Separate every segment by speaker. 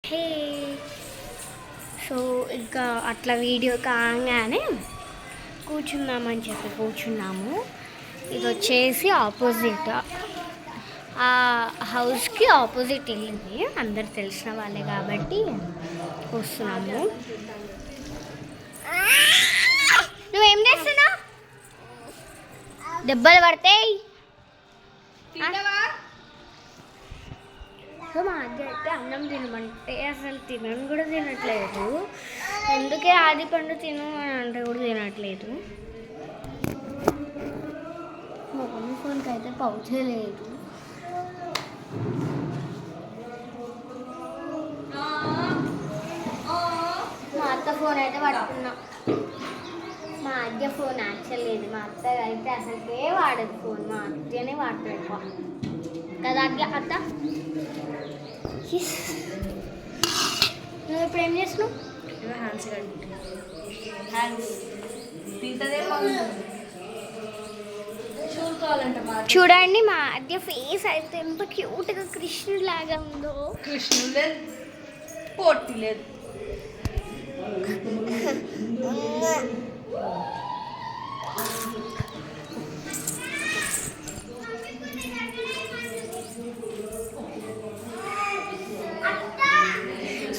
Speaker 1: హే so ఇంకా అట్లా video కాగానే కూర్చుందామని చెప్పి కూర్చున్నాము. ఇది వచ్చేసి ఆపోజిట్ ఆ హౌస్కి ఆపోజిట్ వెళ్ళింది, అందరు తెలిసిన వాళ్ళే కాబట్టి వస్తున్నాము. నువ్వేం చేస్తున్నావు? దెబ్బలు పడతాయి. మా అద్దె అయితే అన్నం తినమంటే అసలు తినను కూడా తినట్లేదు. ఎందుకే ఆది పండు తిను అని అంటే కూడా తినట్లేదు. మా మమ్మీ ఫోన్కి అయితే పౌచే లేదు. మా అత్త ఫోన్ అయితే పట్టుకున్నా. మా అద్దె ఫోన్ యాక్చువల్ లేదు, మా అత్త అయితే అసలుకే వాడదు ఫోన్, మా అద్దెనే వాడుతుంది కదా అద్దె అత్త. నువ్వు ఇప్పుడు ఏం చేస్తున్నావు? చూడండి మా అద్దె ఫేస్ అయితే ఎంత క్యూట్గా కృష్ణుడు లాగా ఉందో.
Speaker 2: కృష్ణుడు లేదు, పొట్టి లేదు.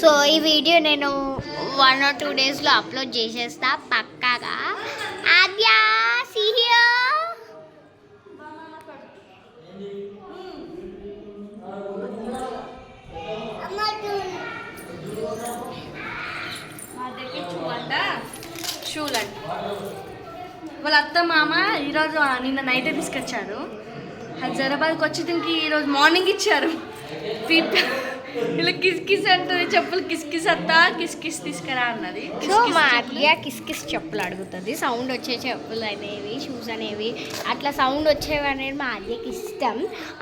Speaker 1: సో ఈ వీడియో నేను 1 or 2 డేస్లో అప్లోడ్ చేసేస్తా పక్కాగా. ఆద్య సీ హియర్.
Speaker 2: షూలు అండి వాళ్ళ అత్త మామ ఈరోజు నిన్న నైటే తీసుకొచ్చారు. హైదరాబాద్కి వచ్చి దీనికి ఈరోజు మార్నింగ్ ఇచ్చారు. ఇలా కిస్ కిస్ అంటుంది, చెప్పులు కిస్ కిస్ అత్తా కిస్ కిస్ తీసుకురా అన్నది.
Speaker 1: సో మా అద్య కిస్ కిస్ చెప్పులు అడుగుతుంది. సౌండ్ వచ్చే చెప్పులు అనేవి, షూస్ అనేవి అట్లా సౌండ్ వచ్చేవి అనేది మా అద్యకి ఇష్టం.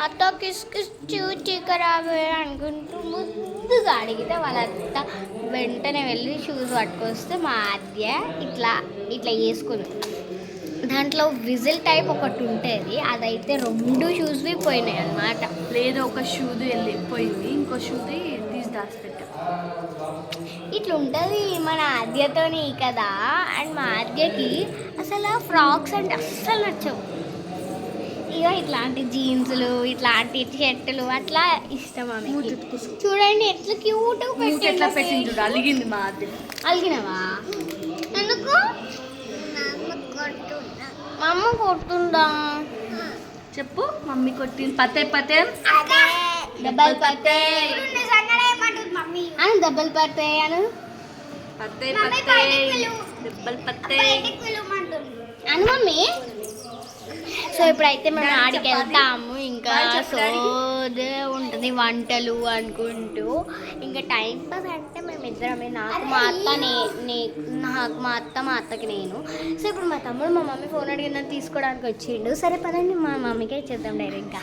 Speaker 1: అత్త కిస్ కిస్ చూచికరావే అనుకుంటూ ముందుగా అడిగితే వాళ్ళ అత్త వెంటనే వెళ్ళి షూస్ పట్టుకొస్తే మా అద్య ఇట్లా ఇట్లా వేసుకుంది. దాంట్లో విజిల్ టైప్ ఒకటి ఉంటుంది, అదైతే 2 షూస్వి పోయినాయి అన్నమాట.
Speaker 2: లేదు, ఒక షూది వెళ్ళిపోయింది, ఇంకో షూది తీసి దాచిపెట్టా.
Speaker 1: ఇట్లా ఉంటుంది మన ఆద్యతోని కదా. అండ్ మా ఆద్యకి అసలు ఫ్రాక్స్ అంటే అస్సలు నచ్చవు. ఇక ఇట్లాంటి జీన్స్లు, ఇట్లాంటి షర్టులు అట్లా ఇష్టం ఆమెకి. చూడండి ఎట్లా క్యూట్గా
Speaker 2: ఎట్లా పెట్టింది చూడు, అలిగింది మా ఆద్య.
Speaker 1: అలిగినవా? ఎందుకు? మా అమ్మ కొట్టుందా?
Speaker 2: చెప్పు, మమ్మీ కొట్టింది. పతే పతే
Speaker 1: డబ్బల్ పతే అని, డబ్బల్ పతే అను,
Speaker 2: పతే పతే డబ్బల్ పతే
Speaker 1: అను మమ్మీ. సో ఇప్పుడైతే మేము ఆడికి వెళ్తాము. ఇంకా సోదే ఉంటుంది వంటలు అనుకుంటూ. ఇంకా టైం పాస్ అంటే మేమిద్దరమే, నాకు మా అత్త మా అత్తకి నేను. సో ఇప్పుడు మా తమ్ముడు మా మమ్మీ ఫోన్ అడిగిందని తీసుకోవడానికి వచ్చిండు. సరే పదండి మా మమ్మీకే ఇచ్చేద్దాం డైరెక్ట్గా.